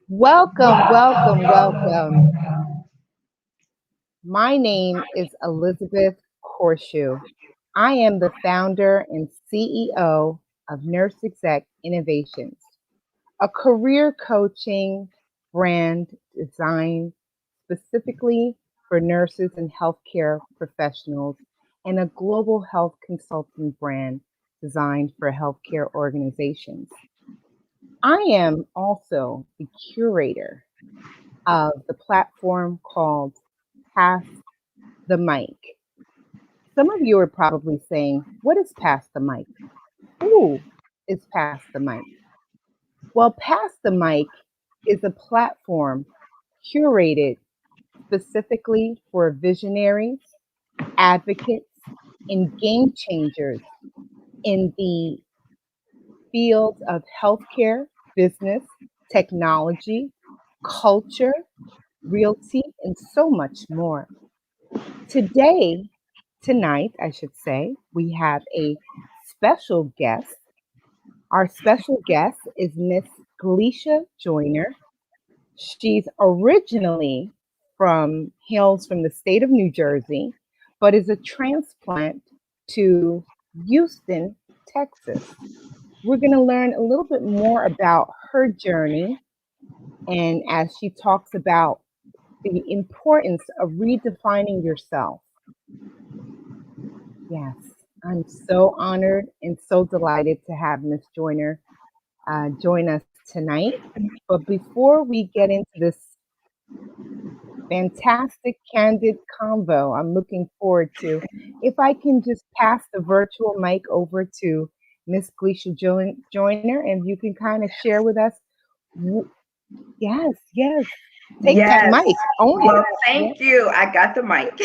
Welcome, welcome, welcome. My name is Elizabeth Horseshoe. I am the founder and CEO of Nurse Exec Innovations, a career coaching brand designed specifically for nurses and healthcare professionals, and a global health consulting brand designed for healthcare organizations. I am also the curator of the platform called Pass the Mic. Some of you are probably saying, what is Pass the Mic? Who is Pass the Mic? Well, Pass the Mic is a platform curated specifically for visionaries, advocates, and game changers in the fields of healthcare, business, technology, culture, realty, and so much more. Today, tonight, I should say, we have a special guest. Our special guest is Miss Gleshia Joyner. She's originally hails from the state of New Jersey, but is a transplant to Houston, Texas. We're going to learn a little bit more about her journey and as she talks about the importance of redefining yourself. Yes, I'm so honored and so delighted to have Miss Joyner join us tonight. But before we get into this fantastic, candid convo I'm looking forward to, if I can just pass the virtual mic over to Miss Gleshia Joyner, and you can kind of share with us. Yes, yes. Take that Yes. mic. Own it. Well, thank you. I got the mic.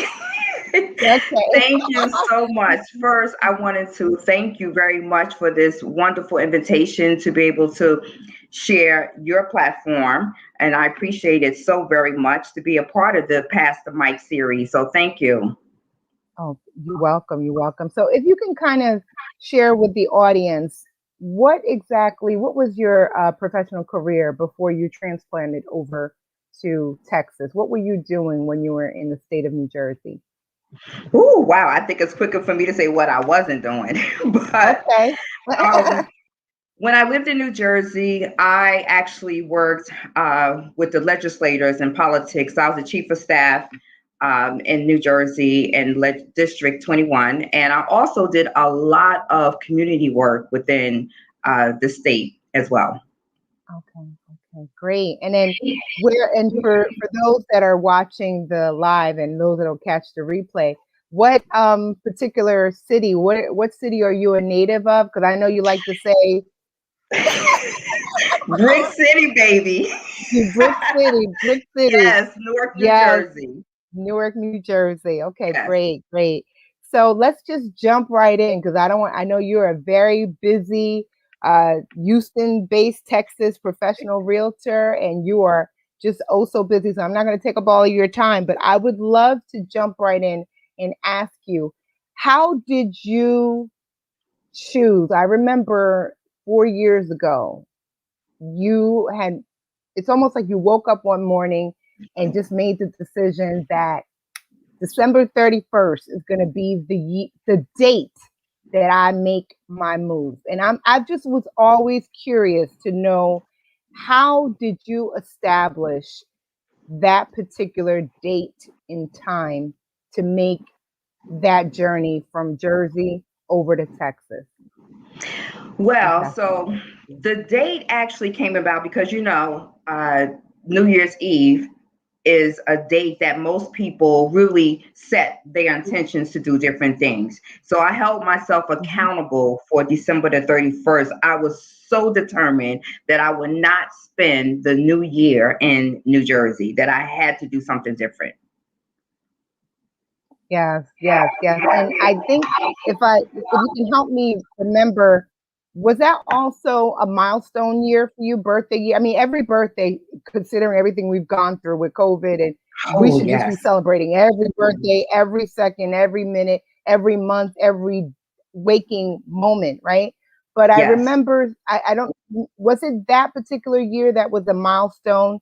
Okay. Thank you so much. First, I wanted to thank you very much for this wonderful invitation to be able to share your platform. And I appreciate it so very much to be a part of the Pass the Mic series. So thank you. Oh, you're welcome. You're welcome. So, if you can kind of share with the audience, what was your professional career before you transplanted over to Texas? What were you doing when you were in the state of New Jersey? Oh, wow. I think it's quicker for me to say what I wasn't doing. But Okay. um, when I lived in New Jersey, I actually worked with the legislators and politics. I was the chief of staff in New Jersey and District 21. And I also did a lot of community work within the state as well. Okay. Okay. Great. And then for those that are watching the live and those that'll catch the replay, what particular city? What city are you a native of? Because I know you like to say Brick City, baby. Brick City, Brick City. Yes, Newark, New Yes, Jersey. Newark, New Jersey. Okay, Yes. great, great. So let's just jump right in because I know you're a very busy Houston-based Texas professional realtor and you are just oh so busy. So I'm not going to take up all of your time, but I would love to jump right in and ask you, how did you choose? I remember 4 years ago, you had it's almost like you woke up one morning and just made the decision that December 31st is going to be the date that I make my move. And I just was always curious to know, how did you establish that particular date in time to make that journey from Jersey over to Texas? What Well, that felt so like to you. the date actually came about because, New Year's Eve is a date that most people really set their intentions to do different things. So I held myself Mhm. accountable for December the 31st. I was so determined that I would not spend the new year in New Jersey, that I had to do something different. Yes, yes, yes. And I think if you can help me remember, was that also a milestone year for you, birthday year? I mean, every birthday, considering everything we've gone through with COVID, and we Oh, should just be yes. celebrating every birthday, every second, every minute, every month, every waking moment, right? But I Yes. remember, I don't, was it that particular year that was a milestone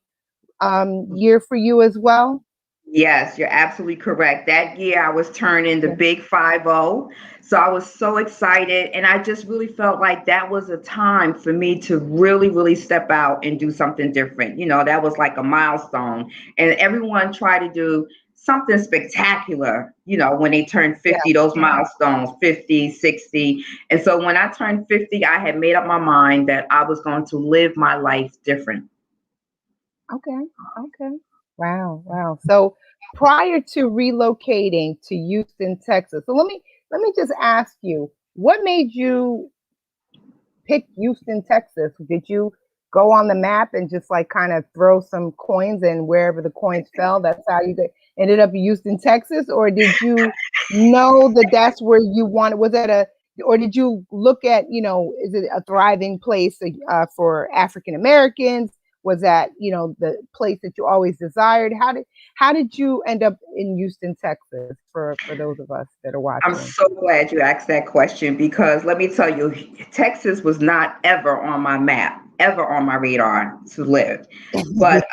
year for you as well? Yes, you're absolutely correct. That year I was turning the Yeah. big 50. So I was so excited. And I just really felt like that was a time for me to really, really step out and do something different. That was like a milestone. And everyone tried to do something spectacular, when they turned Yeah. 50, those milestones, 50, 60. And so when I turned 50, I had made up my mind that I was going to live my life different. Okay. Okay. Wow. Wow. So prior to relocating to Houston, Texas, so let me just ask you, what made you pick Houston, Texas? Did you go on the map and just like kind of throw some coins and wherever the coins fell, that's how you ended up in Houston, Texas? Or did you know that that's where you wanted? Was that or did you look at, is it a thriving place for African Americans? Was that, the place that you always desired? How did you end up in Houston, Texas for those of us that are I'm watching? so glad you asked that question because let me tell you, Texas was not ever on my map, ever on my radar to live. But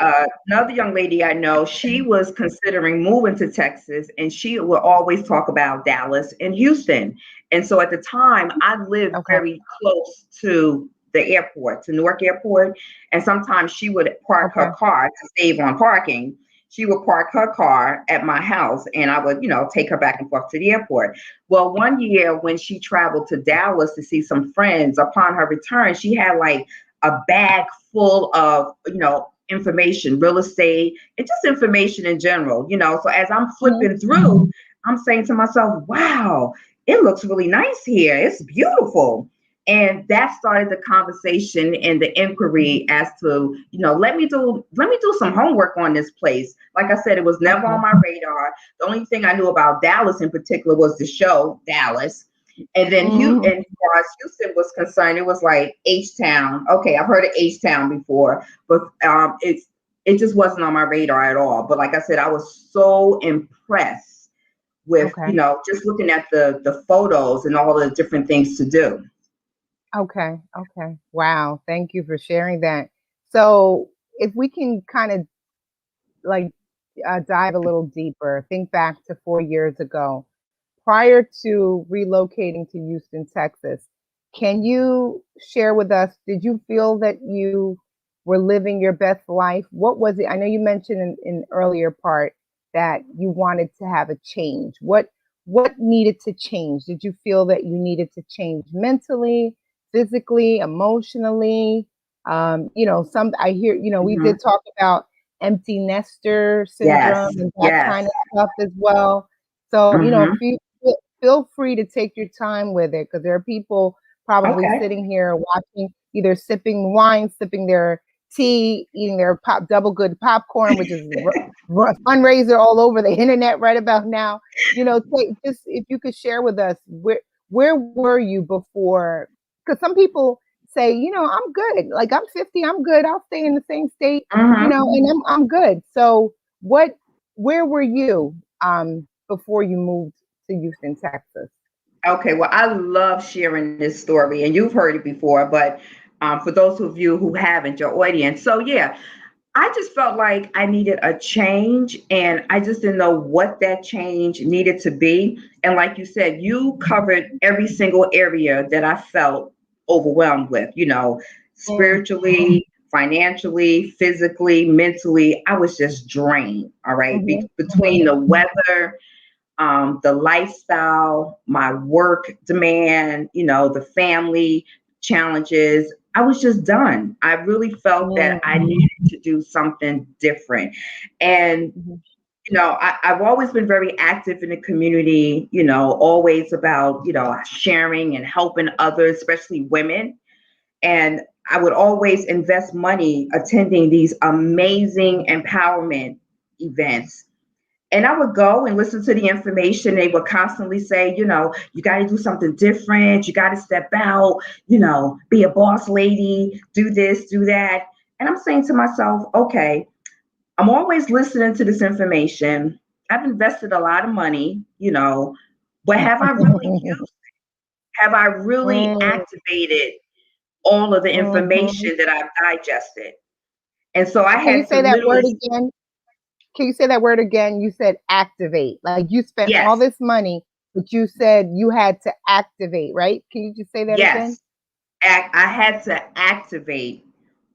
another young lady I know, she was considering moving to Texas and she would always talk about Dallas and Houston. And so at the time, I lived Okay. very close to the airport, to Newark Airport. And sometimes she would park her Okay. car to save on parking. She would park her car at my house and I would, take her back and forth to the airport. Well, one year when she traveled to Dallas to see some friends, upon her return, she had like a bag full of, information, real estate, and just information in general. So as I'm Mhm. flipping through, I'm saying to myself, wow, it looks really nice here. It's beautiful. And that started the conversation and the inquiry as to, let me do some homework on this place. Like I said, it was never on Okay. my radar. The only thing I knew about Dallas in particular was the show Dallas. And then Mhm. and as far as Houston was concerned, it was like H Town. Okay, I've heard of H Town before, but it just wasn't on my radar at all. But like I said, I was so impressed with Okay. just looking at the photos and all the different things to do. Okay. Okay. Wow. Thank you for sharing that. So, if we can kind of like dive a little deeper, think back to 4 years ago, prior to relocating to Houston, Texas, can you share with us, did you feel that you were living your best life? What was it? I know you mentioned in earlier part that you wanted to have a change. What needed to change? Did you feel that you needed to change mentally, physically, emotionally? Some I hear, we Hmm. did talk about empty nester Yes, syndrome and that yes. kind of stuff as well. So, Hmm. feel free to take your time with it because there are people probably Okay. sitting here watching, either sipping wine, sipping their tea, eating their double good popcorn, which is fundraiser all over the internet right about now. Just if you could share with us where were you before? Because some people say, I'm good. Like I'm 50, I'm good. I'll stay in the same state, Hmm. and I'm good. So where were you before you moved to Houston, Texas? Okay, well, I love sharing this story, and you've heard it before, but for those of you who haven't, your audience. So, yeah, I just felt like I needed a change, and I just didn't know what that change needed to be. And like you said, you covered every single area that I felt overwhelmed with, Mm, spiritually, financially, physically, mentally. I was just drained. All right. mhm, mhm, Between the weather, the lifestyle, my work demand, the family challenges. I was just done. I really felt that mm, I needed to do something different. And, mhm, I've always been very active in the community, always about, sharing and helping others, especially women. And I would always invest money attending these amazing empowerment events, and I would go and listen to the information. They would constantly say, you got to do something different. You got to step out, be a boss lady, do this, do that. And I'm saying to myself, okay, I'm always listening to this information. I've invested a lot of money, but have I really used it? Have I really Mm, activated all of the mhm. information that I've digested? And so I Can you had to say that word literally, again? Can you say that word again? You said activate. Like you spent all yes, this money, but you said you had to activate, right? Can you just say that again? yes, I had to activate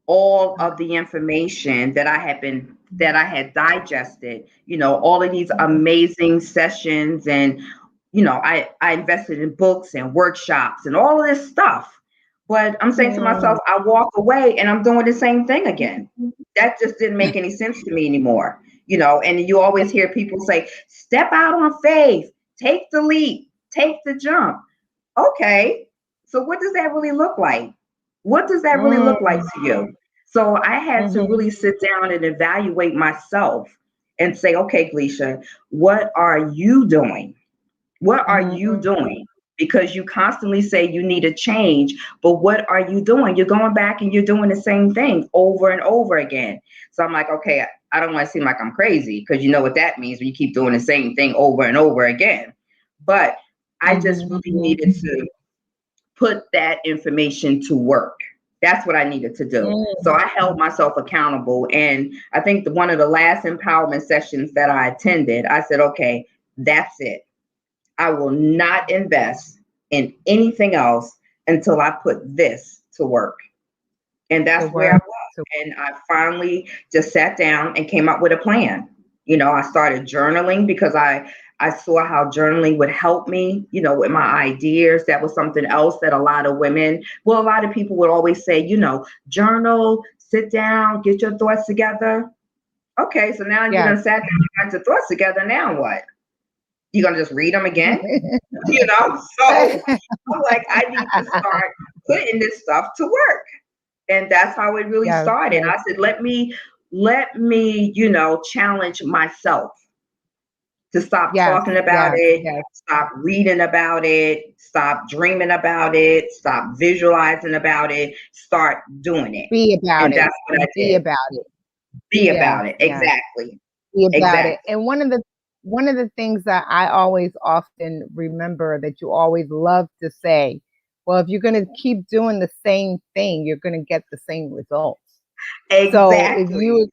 all of the information that I had digested, all of these Mhm. amazing sessions, and I invested in books and workshops and all of this stuff. But I'm saying to myself, Mm. I walk away and I'm doing the same thing again. That just didn't make any sense to me anymore. And you always hear people say, step out on faith, take the leap, take the jump. Okay, so what does that really look like? What does that really Mm. look like to you? So I had to Mhm. really sit down and evaluate myself and say, okay, Gleshia, what are you doing? What are you Mhm. doing? Because you constantly say you need a change, but what are you doing? You're going back and you're doing the same thing over and over again. So I'm like, okay, I don't want to seem like I'm crazy, because you know what that means when you keep doing the same thing over and over again. But I just Mhm. really needed to put that information to work. That's what I needed to do. So Mm. I held myself accountable. And I think one of the last empowerment sessions that I attended, I said, okay, that's it. I will not invest in anything else until I put this to work. And To that's where I work. was. To And I finally just sat down and came up with a plan. I started journaling because I saw how journaling would help me, with my ideas. That was something else that a lot of women, well, a lot of people would always say, journal, sit down, get your thoughts together. Okay, so now you're yes. gonna sat down and got your thoughts together. Now what? You're gonna just read them again? So I'm like, I need to start putting this stuff to work. And that's how it really Yes, started. yes, I said, let me, challenge myself to stop yes, talking about yes, it, yes. stop reading about it, stop dreaming about it, stop visualizing about it, start doing it. Be about And it. that's what I Be did. about it. Be Yes, about it. yes. Exactly. Be about it. Exactly. And one of the things that I always often remember that you always love to say, well, if you're going to keep doing the same thing, you're going to get the same results. So if Exactly. you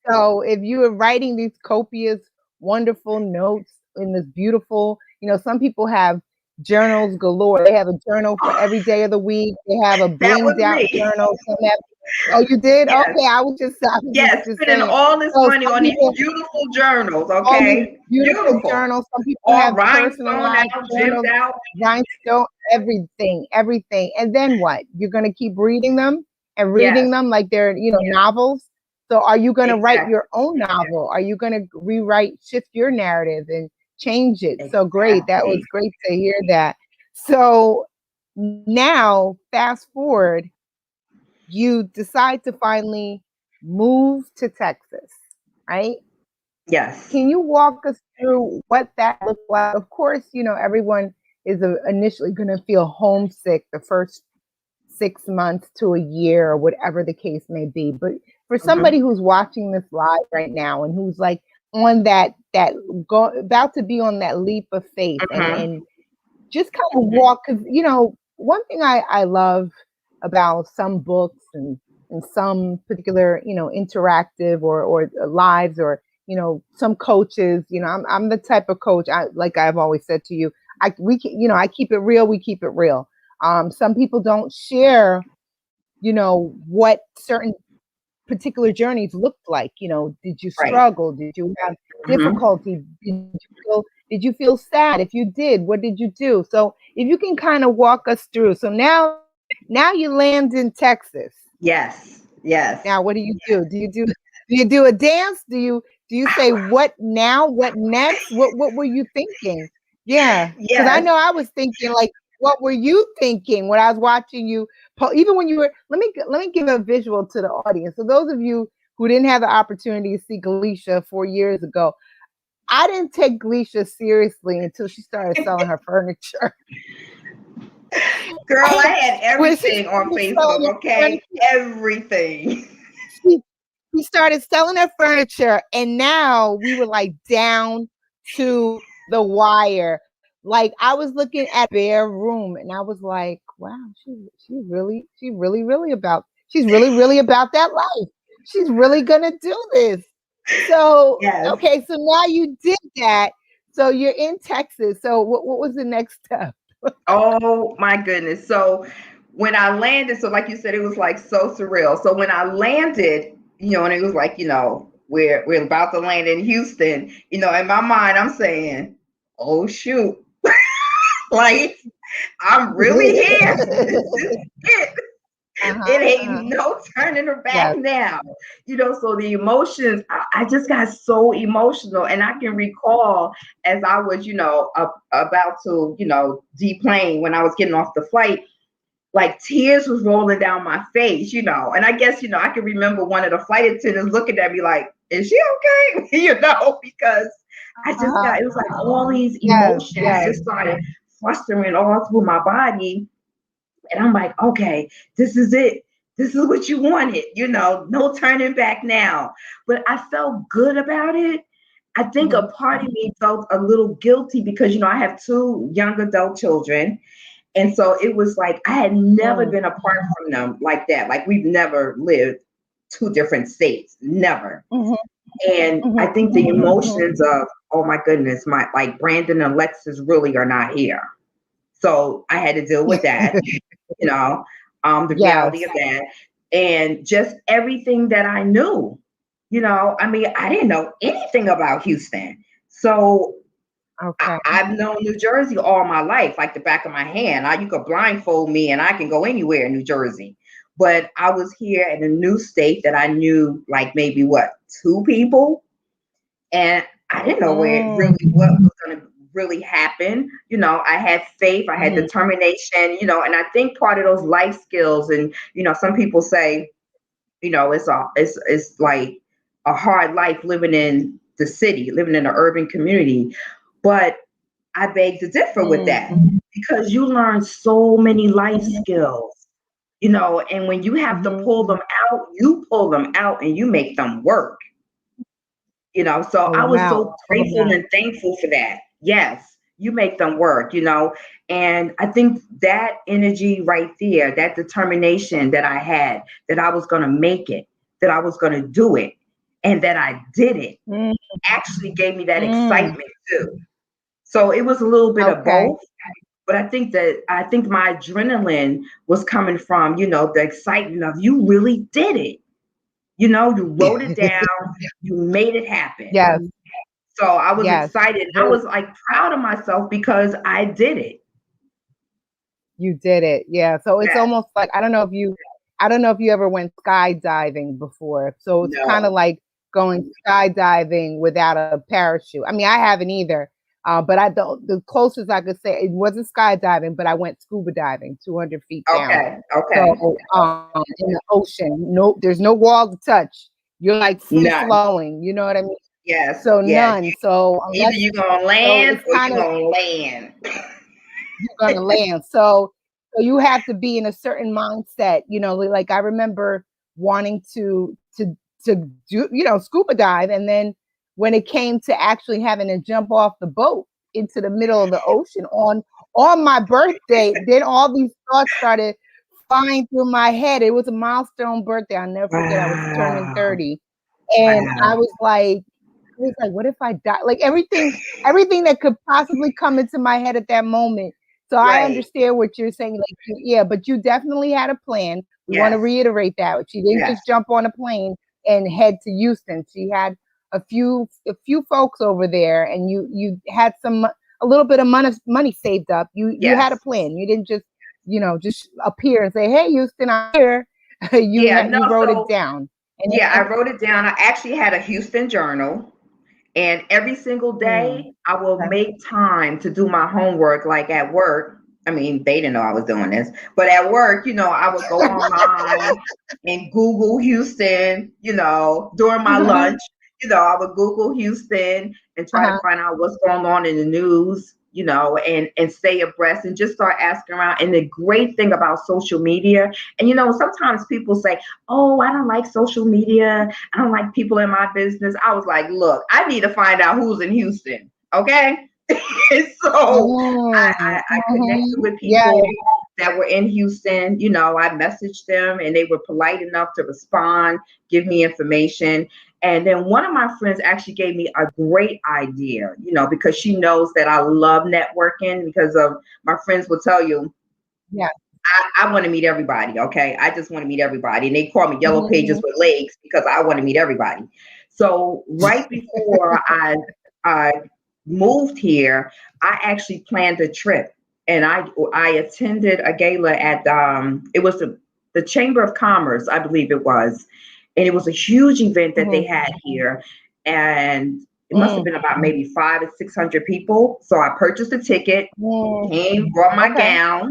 So if you are writing these copious, wonderful notes in this beautiful, some people have journals galore. They have a journal for every day of the week. They have a That blinged was out me. journal. Some have, oh, you did? Yes. Okay, I was just, Yes. just Spending saying. all this So money some on these people, beautiful journals. all these Okay. beautiful Beautiful. journals. Some people All have rhinestone personalized out, gemmed journals, out. rhinestone, everything, everything. And then what? You're going to keep reading them and reading Yes. them like they're, novels. So are you going to write Exactly. your own novel? Are you going to rewrite, shift your narrative and change it? So great. That was Exactly. great to hear that. So now, fast forward, you decide to finally move to Texas, right? Yes. Can you walk us through what that looked like? Of course, everyone is initially going to feel homesick the first 6 months to a year or whatever the case may be. But for somebody Hmm. who's watching this live right now and who's like on about to be on that leap of faith Hmm. and just kind of walk, because one thing I love about some books and some particular interactive or lives or some coaches, I'm the type of coach, like I've always said to you, I keep it real, we keep it real. Some people don't share what certain particular journeys looked like. Did you Right. struggle? Did you have Hmm. difficulty? Did you feel sad? If you did, what did you do? So if you can kind of walk us through. So now you land in Texas. Yes. Yes. Now what do you do? Do you do a dance? Do you say what now? What next? What were you thinking? Yeah, because I Yes. know I was thinking like, what were you thinking when I was watching you? Even when you were, let me give a visual to the audience. So those of you who didn't have the opportunity to see Gleshia 4 years ago, I didn't take Gleshia seriously until she started selling her furniture. Girl, I had When she everything on started selling Facebook. her Okay. furniture, Everything. she we started selling her furniture, and now we were like down to the wire. Like I was looking at bare room and I was like, wow, she's really about that life. She's really gonna do this. So Yes. okay, so now you did that. So you're in Texas. So what was the next step? Oh my goodness. So when I landed, so like you said, it was like so surreal. So when I landed, and it was like, we're about to land in Houston, in my mind, I'm saying, oh shoot, like I'm really here. This is it. It Uh-huh, ain't uh-huh. no turning her back Yes. now. So the emotions, I just got so emotional. And I can recall as I was, about to, deplane when I was getting off the flight, like tears was rolling down my face, And I guess, I can remember one of the flight attendants looking at me like, is she okay? Because Uh-huh. it was like all these Yes, emotions yes. just started flustering all through my body. And I'm like, okay, this is it. This is what you wanted, no turning back now. But I felt good about it. I think a Mhm, part of me felt a little guilty because, I have two young adult children. And so it was like I had never mm, been apart from them like that. Like we've never lived two different states, never. mhm, And I mhm, think the mhm. emotions of, oh my goodness, my like Brandon and Alexis really are not here. So I had to deal with that, you know, the reality Yes. of that. And just everything that I knew, I mean, I didn't know anything about Houston. So Okay. I've known New Jersey all my life, like the back of my hand. You could blindfold me and I can go anywhere in New Jersey. But I was here in a new state that I knew like maybe what, two people. And I didn't know Mm, what was going to really happen. I had faith, I had mhm, determination, and I think part of those life skills, and, some people say, it's like a hard life living in the city, living in an urban community. But I beg to differ with mm, that because you learn so many life skills, and when you have to mhm. pull them out, you pull them out and you make them work, So Pull I them was out. so Pull them grateful out. and thankful for that. Yes, you make them work, And I think that energy right there, that determination that I had, that I was going to make it, that I was going to do it, and that I did it, Mm, actually gave me that mm. excitement too. So it was a little bit of Okay. both. But I think my adrenaline was coming from, the excitement of you really did it. You wrote it down, you made it happen. Yes, So I was yes. excited. I Well, was like proud of myself because I did it. you did it. Yeah. So it's Yes. almost like I don't know if you ever went skydiving before. So it's kind of No. like going skydiving without a parachute. I mean, I haven't either. But the closest I could say it wasn't skydiving, but I went scuba diving 200 feet down. Okay. Okay. So in the ocean, no, there's no wall to touch. You're like free None. flowing. You know what I mean? Yes. So Yeah. none. So Either unless you gonna so land it's or you kind of gonna land. you're gonna land. So you have to be in a certain mindset. Like I remember wanting to do scuba dive, and then when it came to actually having to jump off the boat into the middle of the ocean on my birthday, then all these thoughts started flying through my head. It was a milestone birthday. I'll never forget. I was turning Wow. 30, and Wow. I was like, what if I die? Like everything that could possibly come into my head at that moment. So I Right. understand what you're saying. Like, yeah, but you definitely had a plan. We want to Yes. reiterate that. She didn't Yes. just jump on a plane and head to Houston. She had a few folks over there, and you had a little bit of money saved up. You had a Yes. plan. You didn't just appear and say, "Hey, Houston, I'm here." Yeah. No. You wrote it So down. And yeah, I then, wrote it down. I actually had a Houston journal. And every single day, I will Okay. make time to do my homework, like at work. I mean, they didn't know I was doing this, but at work, I would go online and Google Houston, during my lunch. I would Google Houston and try to Uh-huh. find out what's going on in the news, and stay abreast and just start asking around. And the great thing about social media, and sometimes people say, oh, I don't like social media. I don't like people in my business. I was like, look, I need to find out who's in Houston. Okay. And so I connected Mm-hmm. with Yeah. people that were in Houston. You know, I messaged them and they were polite enough to respond, give me information. And then one of my friends actually gave me a great idea, you know, because she knows that I love networking because of my friends will tell you, Yeah. I want to meet everybody. Okay. I just want to meet everybody. And they call me Yellow Pages Mm-hmm. with legs because I want to meet everybody. So right before I moved here, I actually planned a trip and I attended a gala at it was the Chamber of Commerce, I believe it was. And it was a huge event that they Mm-hmm. had here. And it must have Mm-hmm. been about maybe 500 or 600 people. So I purchased a ticket, came, brought my Okay. gown,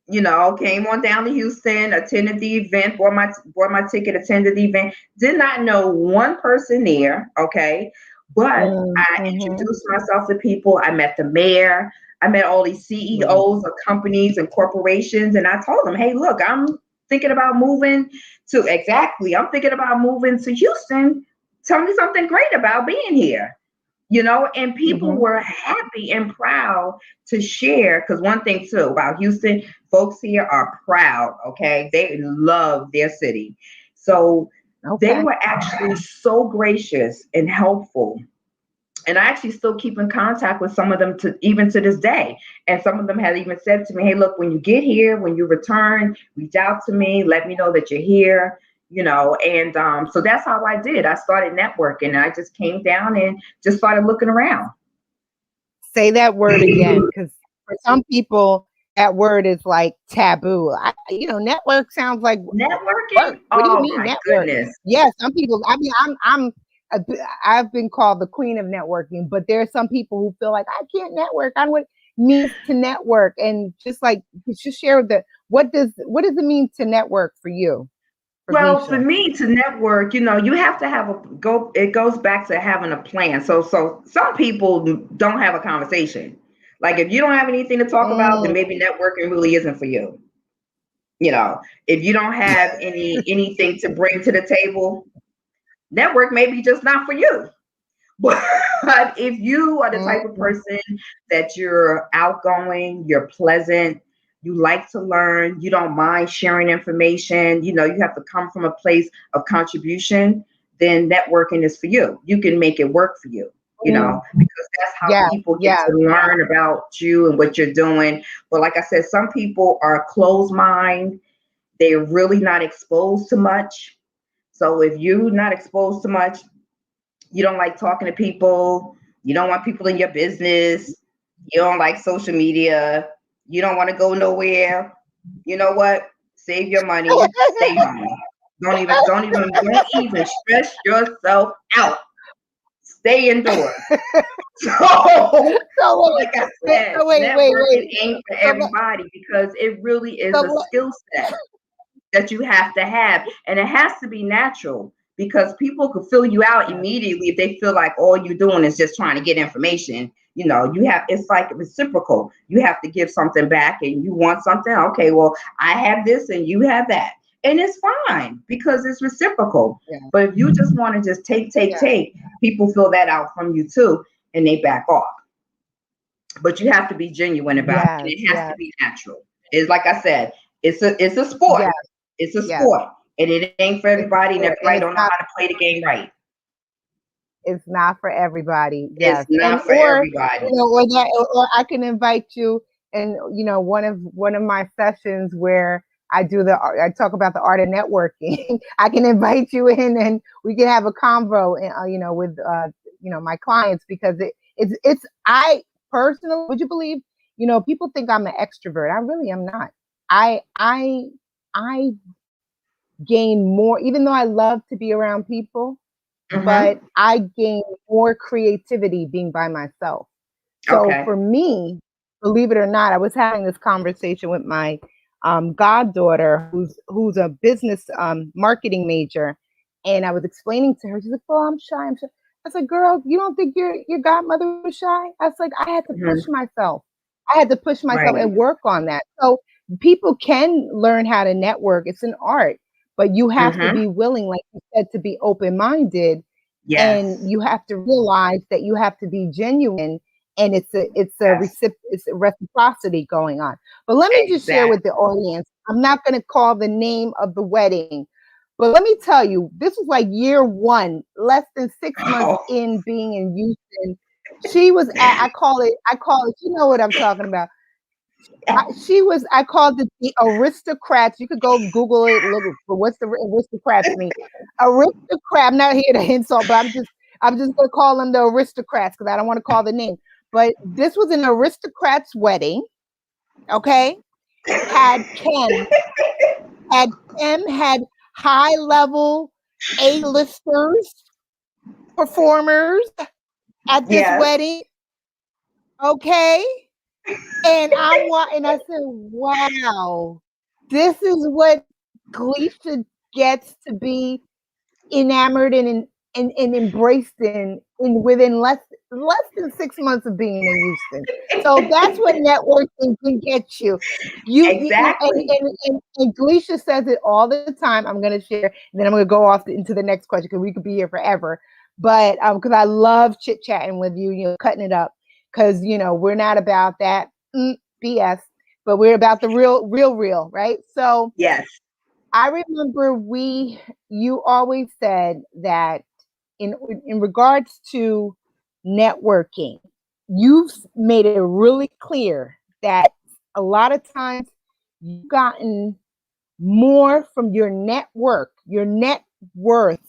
you know, came on down to Houston, attended the event, bought my ticket, attended the event. Did not know one person there, okay, but I Mm-hmm. introduced myself to people. I met the mayor. I met all these Right. CEOs of companies and corporations, and I told them, "Hey, look, thinking about moving I'm thinking about moving to Houston. Tell me something great about being here." You know, and people Mm-hmm. were happy and proud to share. Because one thing too about Houston, folks here are proud. Okay, they love their city, so they Okay. were actually so gracious and helpful. And I actually still keep in contact with some of them to even to this day. And some of them have even said to me, "Hey, look, when you get here, when you return, reach out to me, let me know that you're here." You know, and so that's how I did. I started networking. I just came down and just started looking around. Say that word again, because for some people, that word is like taboo. Network sounds like Networking? work. What do you Oh mean my network? goodness. Yeah, some people. I mean, a b- I've been called the queen of networking, but there are some people who feel like I can't network. I know what it means to network, and just share the what does it mean to network for you, for Well, for Gleshia? me to network, you know, you have to have a go. It goes back to having a plan. So some people don't have a conversation. Like if you don't have anything to talk about, then Mm, maybe networking really isn't for you. You know, if you don't have anything to bring to the table, network may be just not for you. But if you are the type of mm, person that you're outgoing, you're pleasant, you like to learn, you don't mind sharing information, you know, you have to come from a place of contribution, then networking is for you. You can make it work for you, you mm. know, because that's how Yes, people get yes, to learn about you and what you're doing. But like I said, some people are closed mind, they're really not exposed to much. So if you're not exposed to much, you don't like talking to people, you don't want people in your business, you don't like social media, you don't want to go nowhere. You know what? Save your money, stay home. Don't even stress yourself out. Stay indoors. So, So so wait, like I so, said, so wait, wait, networking wait. ain't for So let, everybody because it really is so a let, skill set that you have to have. And it has to be natural because people could fill you out yes, immediately if they feel like all you're doing is just trying to get information. You know, it's like reciprocal. You have to give something back and you want something. Okay, well, I have this and you have that. And it's fine because it's reciprocal. yes, But if you just want to just yes, take, people fill that out from you too and they back off. But you have to be genuine about it and yes, it has to yes, be natural. It's like I said, it's a sport. yes, It's a yes. sport. And it ain't for It's a everybody and sport, and everybody don't know how to play the game right. it's not for everybody. It's Yes, and not for or everybody. or I can invite you, and one of my sessions where I talk about the art of networking. I can invite you in, and we can have a convo, with my clients, because it's I personally, would you believe, people think I'm an extrovert. I really am not. I gain more, even though I love to be around people, but Mm-hmm. I gain more creativity being by myself. So Okay. for me, believe it or not, I was having this conversation with my goddaughter, who's a business marketing major, and I was explaining to her. She's like, "Well, I'm shy. I'm shy." I said, "Girl, you don't think your godmother was shy?" I was like, "I had to push Mm-hmm. myself. I had to push myself Right. and work on that." So people can learn how to network. It's an art, but you have to Mm-hmm. be willing, like you said, to be open minded, and Yes. you have to realize that you have to be genuine, and Yes. it's a reciprocity going on. But let me just share with the Exactly. audience. I'm not going to call the name of the wedding, but let me tell you, this was like year one, less than 6 months Oh, in being in Houston. She was at, I call it, you know what I'm talking about. I called it the aristocrats. You could go Google it, look for what's the aristocrats mean. Aristocrat. I'm not here to insult, but I'm just gonna call them the aristocrats because I don't want to call the name. But this was an aristocrat's wedding. Okay, had Ken, had had high level A-listers, performers at this yes. wedding. Okay, and I said, wow, this is what Gleshia gets to be enamored and embraced in within less than 6 months of being in Houston. So that's what networking can get you. Exactly. And Gleshia says it all the time. I'm going to share, and then I'm going to go off into the next question because we could be here forever. But because I love chit chatting with you, cutting it up because we're not about that BS, but we're about the real, right? So Yes. I remember you always said that in in regards to networking, you've made it really clear that a lot of times you've gotten more from your network, your net worth,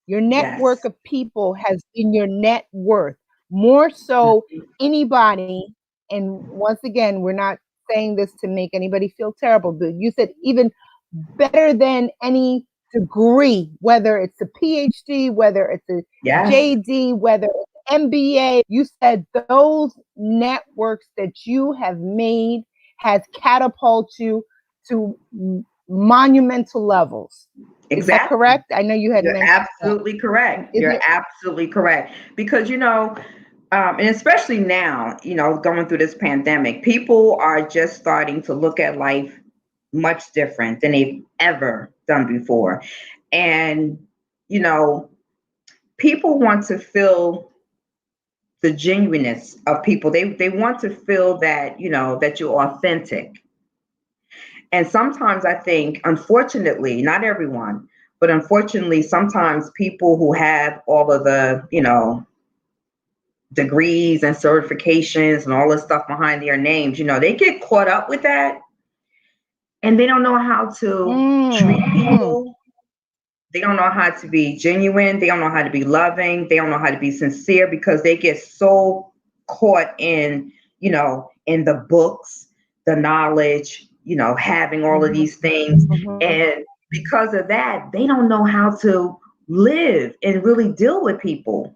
your network Yes. of people has been your net worth more so anybody. And once again, we're not saying this to make anybody feel terrible, but you said even better than any degree, whether it's a PhD, whether it's a Yes. JD, whether it's MBA. You said those networks that you have made has catapulted you to monumental levels. Is that Exactly. correct? I know you had You're mentioned that. absolutely correct. Is You're it? absolutely correct. Because, and especially now, going through this pandemic, people are just starting to look at life much different than they've ever done before. And, you know, people want to feel the genuineness of people. They want to feel that, that you're authentic. And sometimes I think, unfortunately, not everyone, but unfortunately, sometimes people who have all of the, degrees and certifications and all this stuff behind their names, they get caught up with that and they don't know how to treat Mm. people. They don't know how to be genuine. They don't know how to be loving. They don't know how to be sincere because they get so caught in the books, the knowledge, having all of Mhm. these things. Mhm. And because of that, they don't know how to live and really deal with people.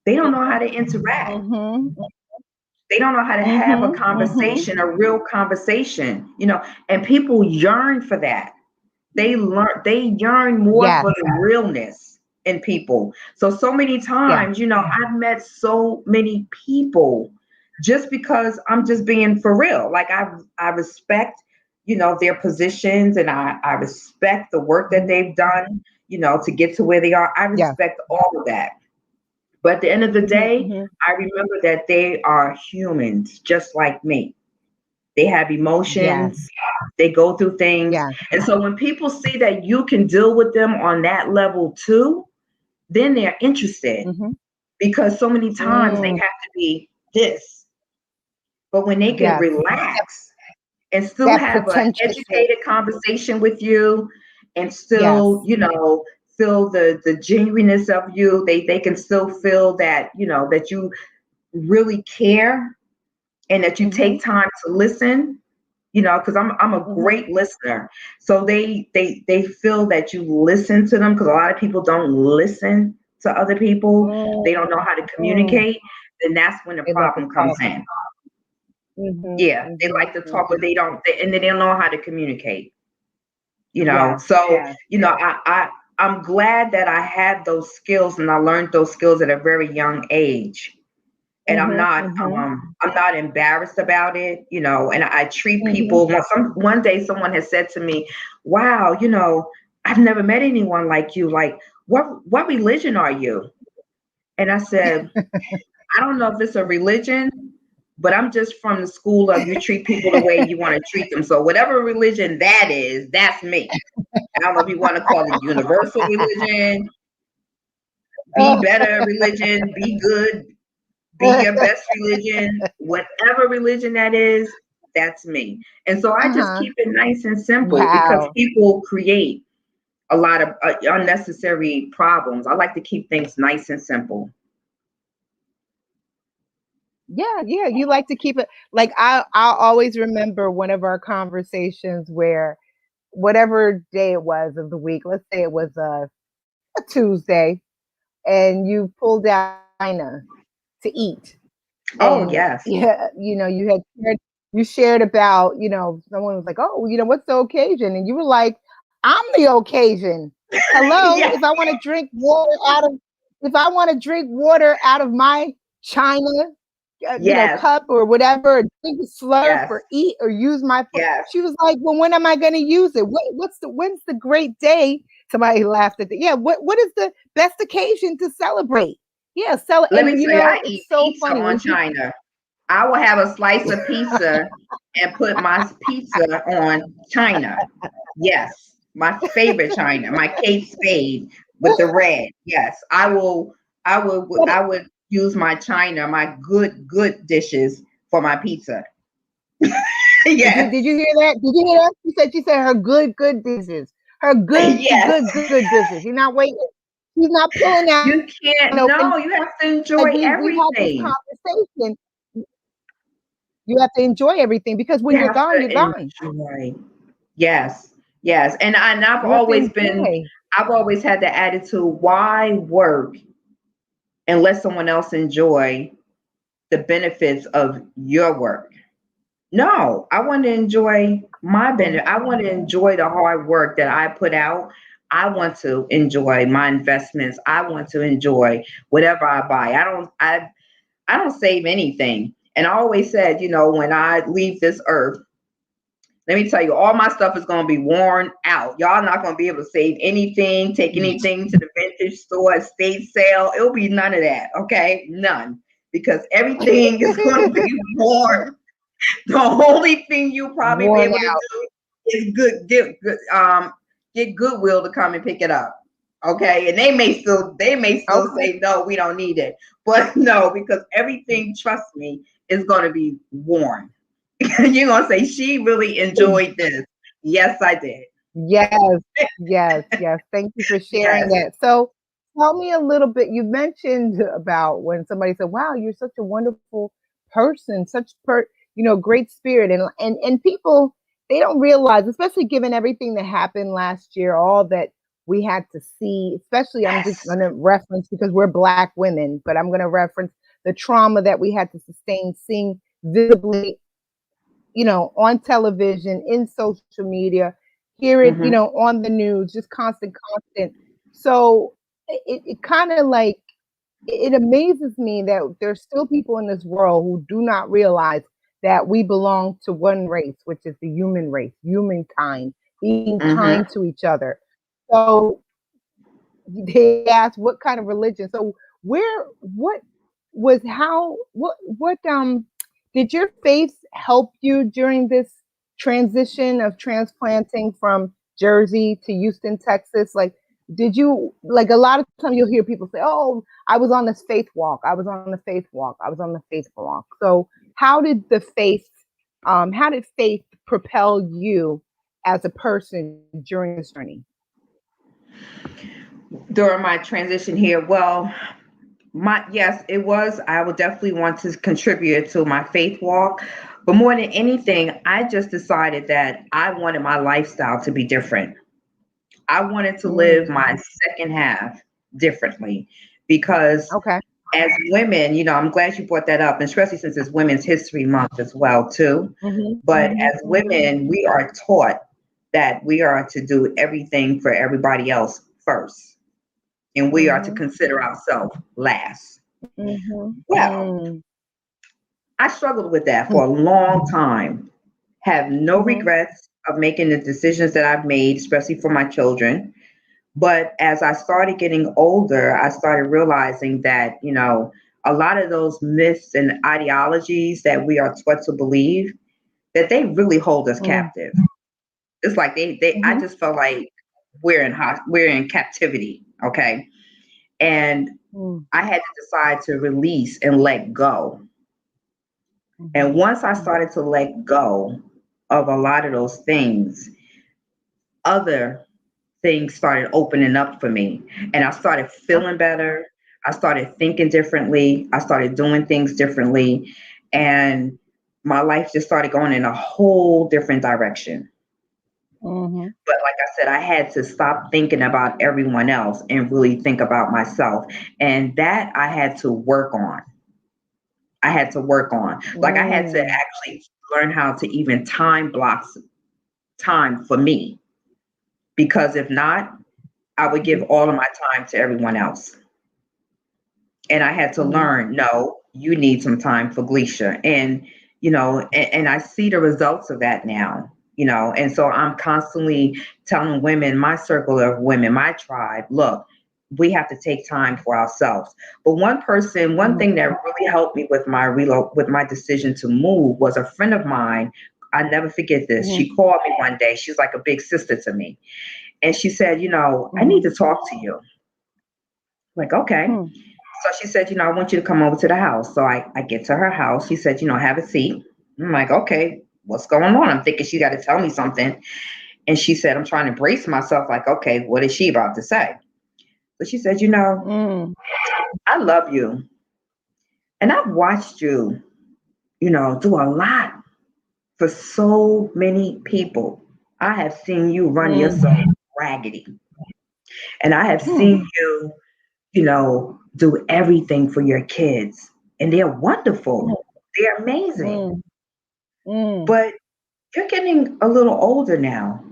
They don't know how to interact. Mhm. They don't know how to have a Mhm. Mhm. conversation, a real conversation, and people yearn for that. They yearn more Yes. for the realness in people. So many Yes. times, I've met so many people just because I'm just being for real. Like I respect, their positions, and I respect the work that Mhm. they've done, to get to where they are. I Yes. respect all of that. But at the end of the Mhm. day, Mhm. I remember that they are humans just like me. They have emotions, Yes. they go through things. Yes. And so when people see that you can deal with them on that level too, then they're interested Mhm. because so many times they have Mm. to be this. But when they can Yes. relax and still That have an pretentiousness. educated conversation with you and still, Yes. feel the genuineness of you, they can still feel that, that you really care and that you take Mhm. time to listen, because I'm a Mhm. great listener. So they feel that you listen to them because a lot of people don't listen to other people. Mm. They don't know how to Mm. communicate. Then that's when the They like to problem comes talk. in. Mhm. Yeah, they Mhm. like to talk, but Mhm. and they don't know how to communicate. Yes. So I'm glad that I had those skills and I learned those skills at a very young age, and Mhm. Mhm. I'm not embarrassed about it, and I treat Mhm. people. One day someone has said to me, wow, I've never met anyone like you. Like, what religion are you? And I said, I don't know if it's a religion, but I'm just from the school of you treat people the way you want to treat them. So whatever religion that is, that's me. I don't know if you want to call it universal religion, be better religion, be good, be your best religion, whatever religion that is, that's me. And so I just Uh-huh. keep it nice and simple because Wow. people create a lot of unnecessary problems. I like to keep things nice and simple. Yeah, yeah. You like to keep it like I'll always remember one of our conversations where whatever day it was of the week, let's say it was a Tuesday, and you pulled out China to eat. Oh, And yes. yeah, you shared about, someone was like, "Oh, what's the occasion?" And you were like, "I'm the occasion. Hello, Yes, if I want to drink water out of my China, yes, cup or whatever, or drink a slurp yes, or eat or use my phone." yes. She was like, "Well, when am I going to use it? When's the great day?" Somebody laughed at that. Yeah, what is the best occasion to celebrate? Yeah, Let me tell you, I it's eat so pizza funny on when people. China. I will have a slice of pizza and put my pizza on China. Yes, my favorite China, my Kate Spade with the red. Yes, I will. But I would use my China, my good dishes for my pizza. did you Yes, hear that? Did you hear that? She said her good dishes. Her yes. good dishes. You're not waiting. She's not pulling out You can't. and No, you have to like enjoy we've had this everything. conversation. You have to enjoy everything because when You you're have gone, you're to gone. enjoy. Yes, yes. And You have to enjoy. I've always had the attitude, why work and let someone else enjoy the benefits of your work? No, I want to enjoy my benefit. I want to enjoy the hard work that I put out. I want to enjoy my investments. I want to enjoy whatever I buy. I don't save anything. And I always said, when I leave this earth, let me tell you, all my stuff is going to be worn out. Y'all not going to be able to save anything, take anything to the vintage store, estate sale. It'll be none of that. Okay. None. Because everything is going to be worn. The only thing you'll probably be Worn able to out. do is get Goodwill to come and pick it up. Okay. And they may still Okay. say, no, we don't need it. But no, because everything, trust me, is going to be worn. You're gonna say she really enjoyed this. Yes, I did. Yes, yes. Thank you for sharing Yes. that. So, tell me a little bit. You mentioned about when somebody said, "Wow, you're such a wonderful person, great spirit," and people they don't realize, especially given everything that happened last year, all that we had to see. Especially, I'm just Yes. going to reference because we're Black women, but I'm going to reference the trauma that we had to sustain, seeing visibly on television, in social media, hear it, Mm-hmm. on the news, just constant. So it kind of like it amazes me that there's still people in this world who do not realize that we belong to one race, which is the human race, humankind, being Mm-hmm. kind to each other. So they asked what kind of religion. So what was how what did your faith help you during this transition of transplanting from Jersey to Houston, Texas? Like, did you like a lot of times you'll hear people say, "Oh, I was on this faith walk. I was on the faith walk. I was on the faith walk." So, how did faith propel you as a person during this journey? During my transition here, well, my yes, it was. I would definitely want to contribute to my faith walk, but more than anything, I just decided that I wanted my lifestyle to be different. I wanted to live Mm, my second half differently because okay. as women, I'm glad you brought that up, and especially since it's Women's History Month as well, too. Mhm, But mhm, as mhm, women, we are taught that we are to do everything for everybody else first, and we are to mhm, consider ourselves last. mhm, Well, mm, I struggled with that for a long time. Have no mhm, regrets of making the decisions that I've made, especially for my children. But as I started getting older, I started realizing that, a lot of those myths and ideologies that we are taught to believe, that they really hold us Mm, captive. It's like they I mhm, just felt like we're in captivity, okay? And mm, I had to decide to release and let go. And mhm, once I mhm, started to let go of a lot of those things, other things started opening up for me. And I started oh, feeling better. I started thinking differently. I started doing things differently. And my life just started going in a whole different direction. mhm, But like I said, I had to stop thinking about everyone else and really think about myself. And that I had to work on. I had to work on. Like I had to mm, actually learn how to even time blocks time for me. Because if not, I would give mhm, all of my time to everyone else. And I had to mhm, learn, no, you need some time for Gleshia. And, and I see the results of that now, and so I'm constantly telling women, my circle of women, my tribe, look, we have to take time for ourselves. But one mhm, thing that really helped me with with my decision to move was a friend of mine. I never forget this. mhm, She called me one day. She's like a big sister to me. And she said, I mhm, need to talk to you. Like, okay. hmm, So she said, I want you to come over to the house. So I get to her house. She said, have a seat. I'm like, okay, what's going on? I'm thinking she got to tell me something. And she said, I'm trying to brace myself, like, okay, what is she about to say? So she said, mm, I love you. And I've watched you, do a lot for so many people. I have seen you run mm, yourself raggedy. And I have hmm, seen you, do everything for your kids. And they're wonderful. They're amazing. mm, mm, But you're getting a little older now.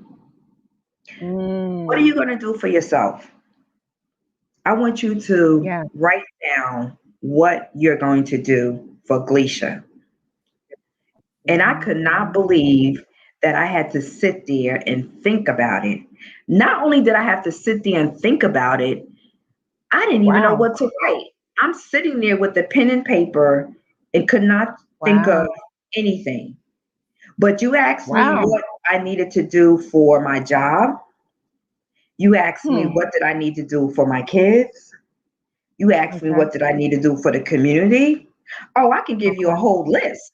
What are you mm. going to do for yourself? I want you to Yeah. write down what you're going to do for Gleshia. And I Mhm, could not mhm. believe that I had to sit there and think about it. Not only did I have to sit there and think about it, I didn't even know Wow. what to write. I'm sitting there with the pen and paper and could not think Wow. of anything. But you asked me Wow. what I needed to do for my job. You asked me Hmm. what did I need to do for my kids. You asked me Okay. what did I need to do for the community. Oh, I can give you a Okay. whole list,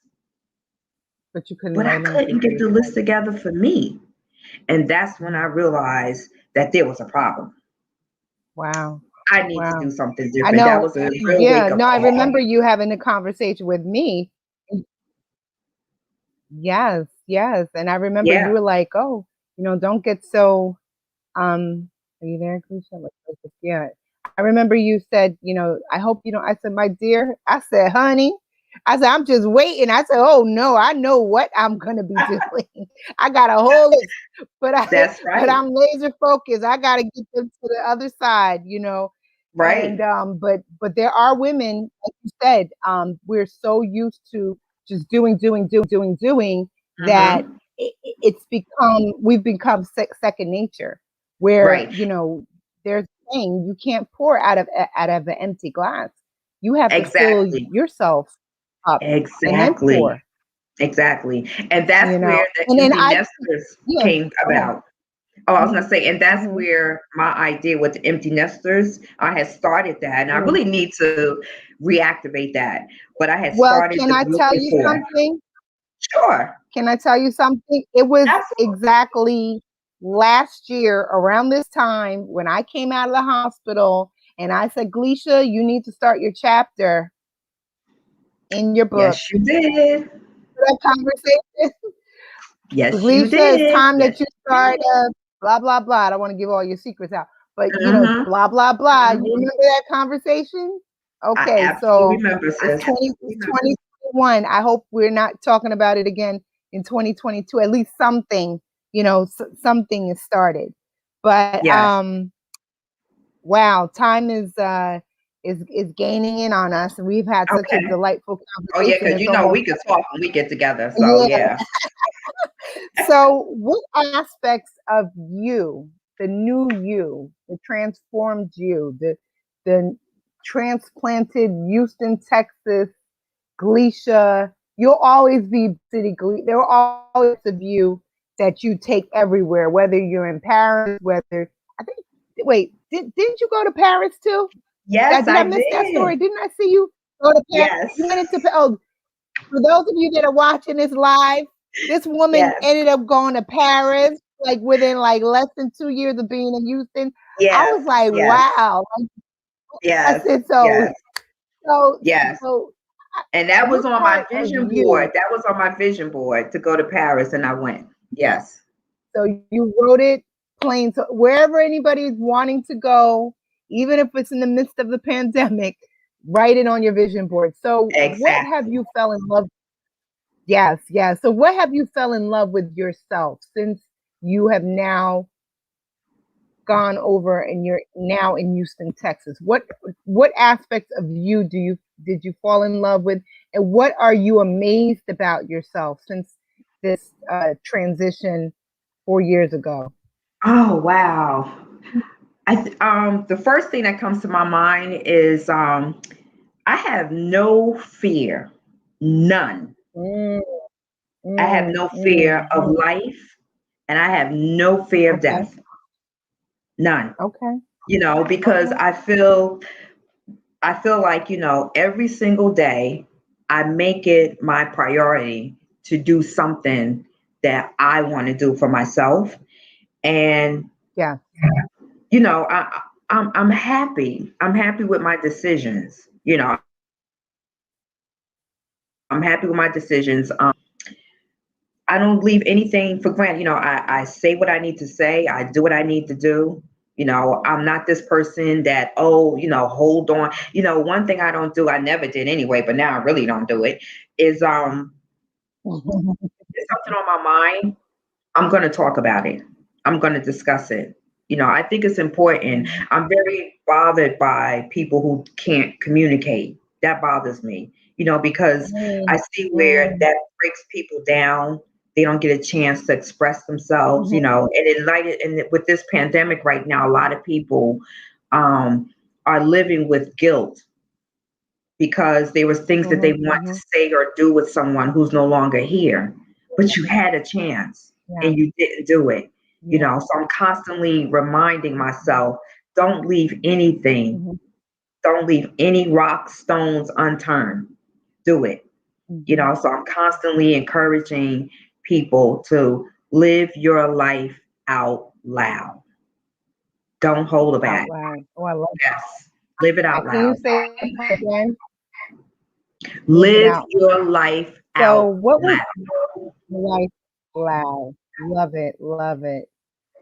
But you couldn't but I write anything couldn't for get the yourself. list together for me. And that's when I Mm. realized that there was a problem. Wow. I need to do Wow. something I different. That know. was a real Yeah. wake up No, I call. remember you having a conversation with me. Yes. Yes. And I remember you Yeah, were like, "Oh, don't get so are you there, Keisha? Yeah. I remember you said, I hope you don't. I said, my dear, I said, honey, I said, I'm just waiting. I said, oh no, I know what I'm gonna be doing. I got a whole list, but that's but right. I'm laser focused. I gotta get them to the other side. And Right. but there are women, like you said, we're so used to just doing that Hmm. we've become second nature where Right. there's a saying you can't pour out of an empty glass. You have to fill Exactly. yourself up and then Exactly. pour. Exactly. And that's where the And then empty nesters yeah, came go ahead. about. Oh, I was gonna Hmm. say, and that's Hmm. where my idea with the empty nesters, I had started that, and I Hmm. really need to reactivate that. But I had Well, started can the I group tell you before. something? Sure. Can I tell you something? It was Absolutely. exactly last year around this time when I came out of the hospital and I said, Glesha, you need to start your chapter in your book. Yes, you did. That conversation. Yes, you Glesha, it's did. time that Yes. you start blah blah blah. I don't want to give all your secrets out, but Mm-hmm. blah blah blah. You Hmm. remember that conversation? I Okay, absolutely so remember, it's sis. 2021. I hope we're not talking about it again in 2022. At least something, something is started. But Yes. wow, time is gaining in on us, and we've had such a Okay. delightful Oh yeah, conversation. because It's we almost could talk when we get together. So yeah. yeah. So, what aspects of you, the new you, the transformed you, the transplanted Houston, Texas, Gleshia. You'll always be city. There will always of you that you take everywhere, whether you're in Paris, whether I think. Wait, didn't you go to Paris too? Yes, Did I I miss that story? did. Didn't I see you go to Paris? Yes. You went into oh, for those of you that are watching this live, this woman Yes. ended up going to Paris like within like less than 2 years of being in Houston. I Yes. was like, Yes. wow. I Yes. said so. Yes. So Yes. so And that was what on my part of vision you? board. That was on my vision board to go to Paris, and I went. Yes. So you wrote it plain. So wherever anybody is wanting to go, even if it's in the midst of the pandemic, write it on your vision board. So what have Exactly. you fell in love? Yes, yes. So what have you fell in love with yourself since you have now gone over and you're now in Houston, Texas? What aspects of you did you fall in love with, and what are you amazed about yourself since this transition 4 years ago? Oh wow. The first thing that comes to my mind is I have no fear, none. Mm, I have mm, no fear mm, of mm. life, and I have no fear of Okay, death, none. okay, Because okay. I feel like every single day I make it my priority to do something that I want to do for myself, and Yeah. I'm happy. I'm happy with my decisions. I'm happy with my decisions. I don't leave anything for granted. I say what I need to say. I do what I need to do. I'm not this person that, hold on. One thing I don't do, I never did anyway, but now I really don't do it, is there's something on my mind, I'm going to talk about it. I'm going to discuss it. I think it's important. Mhm, I'm very bothered by people who can't communicate. That bothers me, because mm, I see where mm, that breaks people down. They don't get a chance to express themselves, mhm, and with this pandemic right now, a lot of people um, are living with guilt because there was things that they mhm, want to mhm. say or do with someone who's no longer here, but you had a chance Yeah, and you didn't do it. yeah. So I'm constantly reminding myself, don't leave anything, Mhm, don't leave any rocks, stones unturned. Do it. mhm. So I'm constantly encouraging people to live your life out loud. Don't hold it Out back. loud. Oh, I love Yes. Live it out that. Can you loud. say that part again? Live it Live out. your life So, out what would loud. life loud? Love it, love it.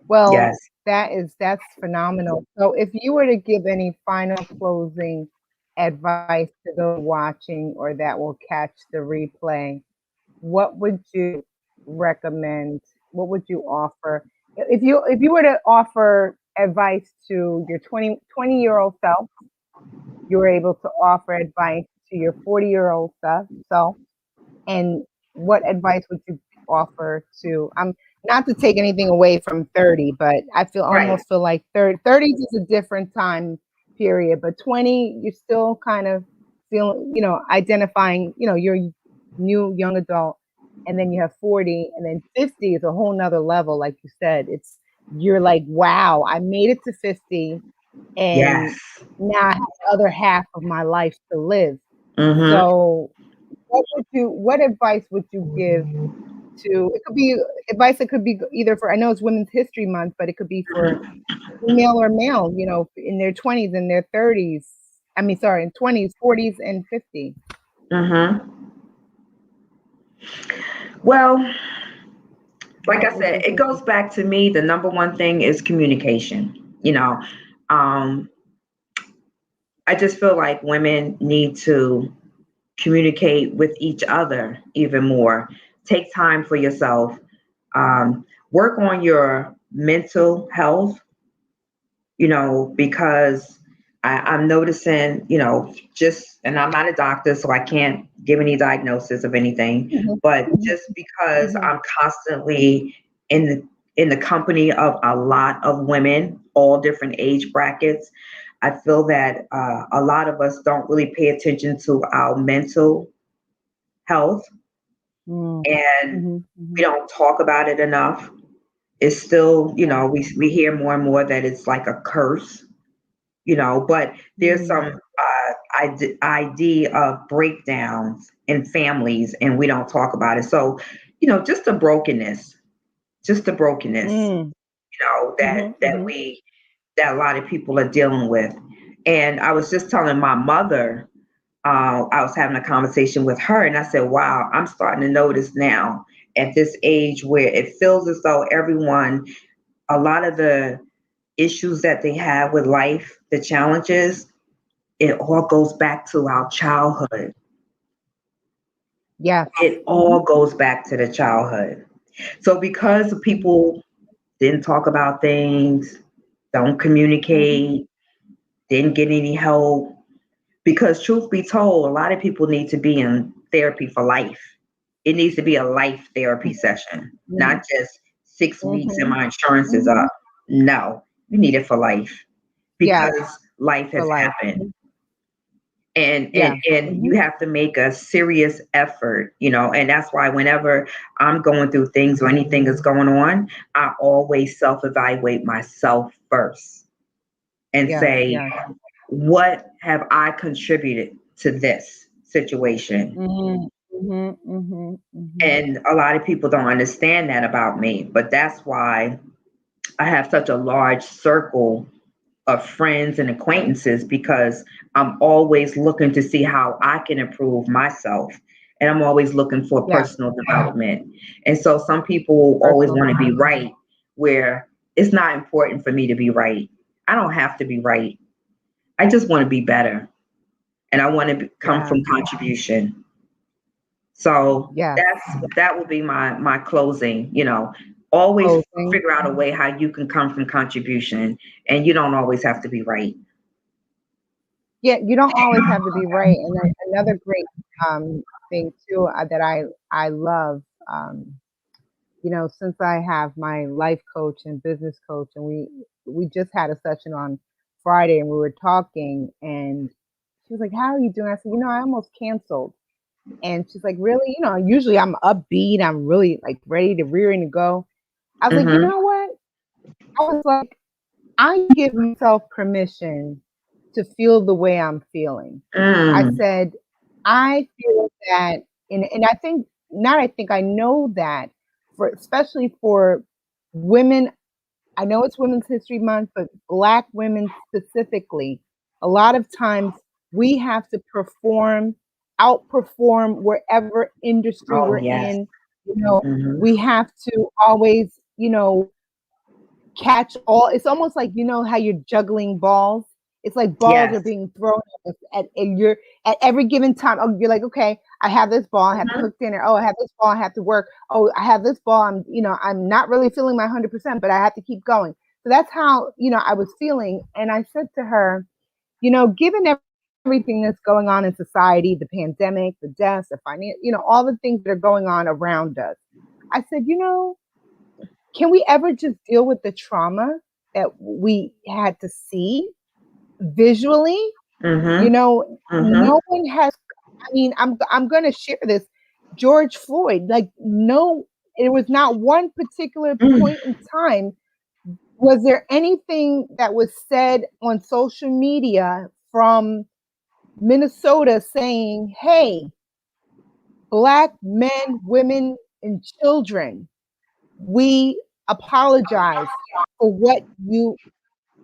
Well, Yes. that's phenomenal. So, if you were to give any final closing advice to those watching or that will catch the replay, what would you recommend? What would you offer? If you were to offer advice to your 20-year-old self, you were able to offer advice to your 40-year-old self, and what advice would you offer to not to take anything away from 30, but I feel Right. almost feel like 30s is a different time period, but 20 you're still kind of feeling, identifying, you're a new young adult, and then you have 40, and then 50 is a whole nother level. Like you said, you're like, wow, I made it to 50, Yes. and now I have the other half of my life to live. Mm-hmm. So what advice would you give to, it could be advice that could be either for, I know it's Women's History Month, but it could be for female or male, in their 20s and their 30s. I mean, sorry, in 20s, 40s, and 50. Mm-hmm. Well, like What I would said, you it give goes them? back to me. The number one thing is communication. Um, I just feel like women need to communicate with each other even more. Take time for yourself. Work on your mental health, because I'm noticing, and I'm not a doctor, so I can't give any diagnosis of anything, Mhm, but mhm, just because mhm, I'm constantly in the company of a lot of women, all different age brackets, I feel that a lot of us don't really pay attention to our mental health, Mm. and Mhm. we Mhm. don't talk about it enough. It's still, we hear more and more that it's like a curse, but there's some Mm. idea of breakdowns in families, and we don't talk about it. So, just the brokenness, Mm. that Mhm. Mhm. that a lot of people are dealing with. And I was just telling my mother, I was having a conversation with her, and I said, wow, I'm starting to notice now at this age where it feels as though everyone, a lot of the issues that they have with life, the challenges, it all goes back to our childhood. Yes. It Mhm. all goes back to the childhood. So because Mhm. people didn't talk about things, don't Mhm. communicate, didn't get any help, because truth be told, a lot of people need to be in therapy for life. It needs to be a life therapy session, Mhm. not just 6 weeks and Mhm. my insurance is up. Mhm. No, you need it for life Yes, because life for has life. happened. Mhm. And Yes. and you Mhm. have to make a serious effort, and that's why whenever I'm going through things or anything is going on, I always self-evaluate myself first and Yes. say, Yes. what have I contributed to this situation? Mhm. Mhm. Mhm. Mhm. And a lot of people don't understand that about me, but that's why I have such a large circle of friends and acquaintances, because I'm always looking to see how I can improve myself. And I'm always looking for Yeah. personal development. And so some people always Personal want to be development. right, where it's not important for me to be right. I don't have to be right. I just want to be better. And I want to come Yes. from contribution. So Yes. that will be my closing. Always Closing. figure out a way how you can come from contribution, and you don't always have to be right. Yeah, you don't always have to be right. And then another great thing too that I love, since I have my life coach and business coach, and we just had a session on Friday, and we were talking, and she was like, "How are you doing?" I said, "I almost canceled." And she's like, "Really?" Usually I'm upbeat, I'm really like ready to rearing to go. I was like, "You Mhm. know what?" I was like, I give myself permission to feel the way I'm feeling. I Mm. said, I feel that, and I think, not I think, I know that for, especially for women, I know it's Women's History Month, but Black women specifically, a lot of times we have to perform, outperform wherever industry Oh, we're yes. in. You know, Mhm. we have to always, catch all. It's almost like, how you're juggling balls. It's like balls are Yes. being thrown at and you're at every given time. Oh, you're like, okay, I have this ball, I have to Mhm. cook dinner. Oh, I have this ball, I have to work. Oh, I have this ball. I'm not really feeling my 100%, but I have to keep going. So that's how, I was feeling. And I said to her, given everything that's going on in society, the pandemic, the deaths, the finance, all the things that are going on around us, I said, can we ever just deal with the trauma that we had to see visually? Mhm. Mhm. No one has. I mean, I'm going to share this. George Floyd, like, no, it was not one particular Mm. point in time. Was there anything that was said on social media from Minnesota saying, "Hey, Black men, women, and children, we apologize for what you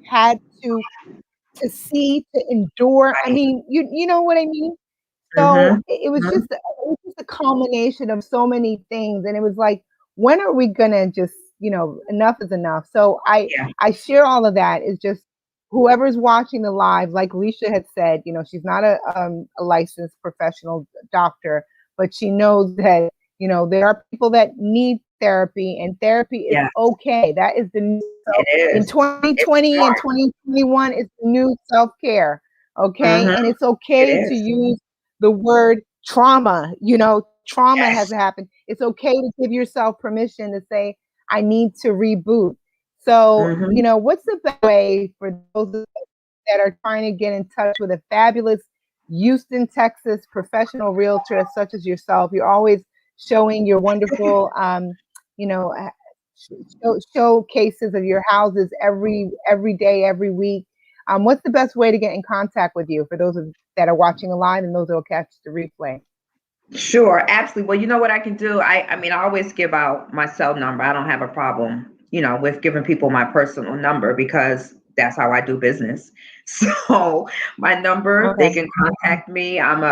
had to see, to endure." I Right. mean, you know what I mean? So Mhm. it was Mhm. just a culmination of so many things, and it was like, when are we gonna just, enough is enough. So Yeah. I share all of that, is just whoever's watching the live, like Leisha had said, she's not a licensed professional doctor, but she knows that, there are people that need therapy, and therapy is Yeah. okay. That is the new It in is. It's 2020 and smart. 2021, it's the new self-care. Okay. Mhm. And it's It okay to is. use the word trauma. Trauma has Yes. happened. It's okay to give yourself permission to say, I need to reboot. So, Mhm. what's the best way for those of us that are trying to get in touch with a fabulous Houston, Texas professional realtor such as yourself. You're always showing your wonderful, you know, showcases of your houses every day, every week. What's the best way to get in contact with you for those that are watching live and those that will catch the replay? Sure, absolutely. Well, you know what I can do? I mean, I always give out my cell number. I don't have a problem, with giving people my personal number because that's how I do business. So my number, they Okay. can contact me. I'm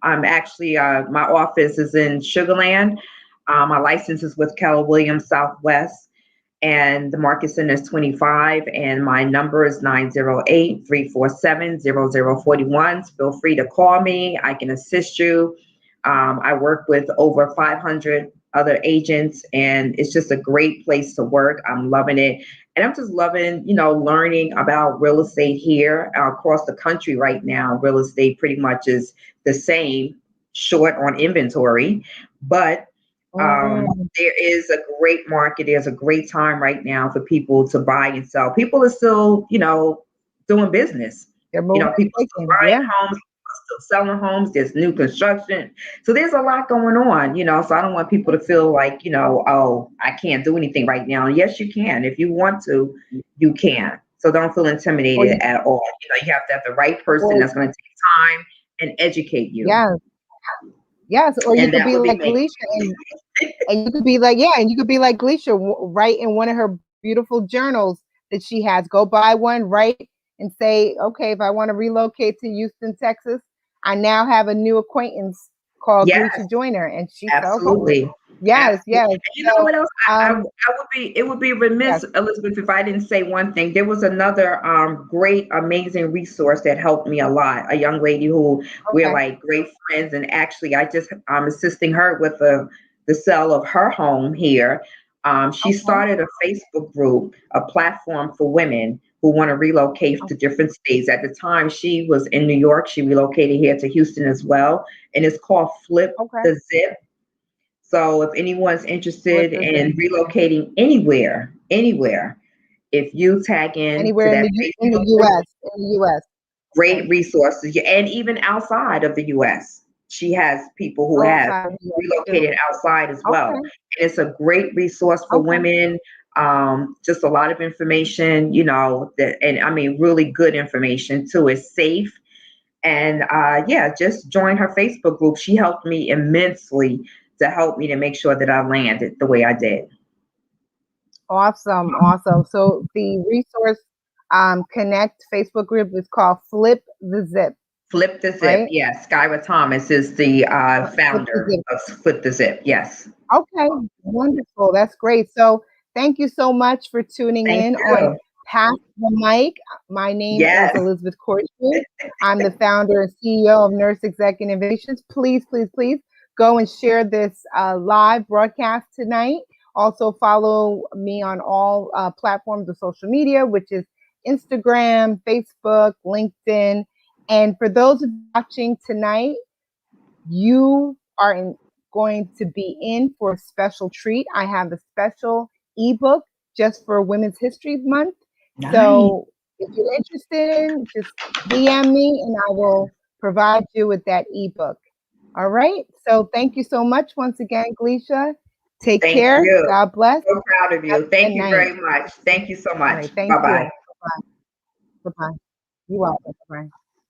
actually, my office is in Sugarland. My license is with Keller Williams Southwest, and the market center is 25, and my number is 908-347-0041. Feel free to call me. I can assist you. I work with over 500 other agents, and it's just a great place to work. I'm loving it. And I'm just loving, learning about real estate here across the country right now. Real estate pretty much is the same, short on inventory, but Mm, there is a great market. There's a great time right now for people to buy and sell. People are still, doing business. they're moving People and still shaking. buying Yeah. homes, people still selling homes. There's new construction. So there's a lot going on, So I don't want people to feel like, oh, I can't do anything right now. Yes, you can. If you want to, you can. So don't feel Or intimidated you, at all. You have to have the right person or that's going to take time and educate you. yes, yes. Or you And could that be would be like me. Glecia, and you could be like, yeah, and you could be like Glecia, write in one of her beautiful journals that she has. Go buy one, write and say, okay, if I want to relocate to Houston, Texas, I now have a new acquaintance called Yes. Gleshia Joyner, and she sells homes. Absolutely. Yes, Absolutely. yes. And you know So, what else? um, It would be remiss, yes, Elizabeth, if I didn't say one thing. There was another great, amazing resource that helped me a lot. A young lady who we're okay, like great friends, and actually, I'm assisting her with the sale of her home here. She okay, started a Facebook group, a platform for women who want to relocate o- to different states. At the time, she was in New York. She relocated here to Houston as well, and it's called Flip okay. the Zip. So if anyone's What interested does it? in relocating anywhere, if you tag in to Anywhere in that in the Facebook group, U.S. In the U.S. Okay. great resources. Yeah, and even outside of the US. She has people who have Outside of the U.S. relocated too. outside as well. Okay. And it's a great resource for Okay. women. Just a lot of information, that, and I mean, really good information too. It's safe. And yeah, just join her Facebook group. She helped me immensely to help me to make sure that I landed the way I did. Awesome. Awesome. So the resource connect Facebook group is called Flip the Zip, Flip the Zip. right? Yes. Skyra Thomas is the Flip the founder Zip. of Flip the Zip. Yes. Okay, wonderful. That's great. So thank you so much for tuning Thank in on you. Pass the Mic. My name is Yes. Elizabeth Courtship. I'm the founder and CEO of Nurse Exec Innovations. Please, please, please go and share this live broadcast tonight. Also follow me on all platforms of social media, which is Instagram, Facebook, LinkedIn. And for those watching tonight, you are going to be in for a special treat. I have a special ebook just for Women's History Month. Nice. So if you're interested in, just DM me and I will provide you with that ebook. All right. So thank you so much once again, Glecia. Take Thank care. you. God bless. So proud of Have you. a Thank good you night. very much. Thank you so All much. right. Thank Bye bye. you. Bye bye. Bye bye. You welcome. Bye.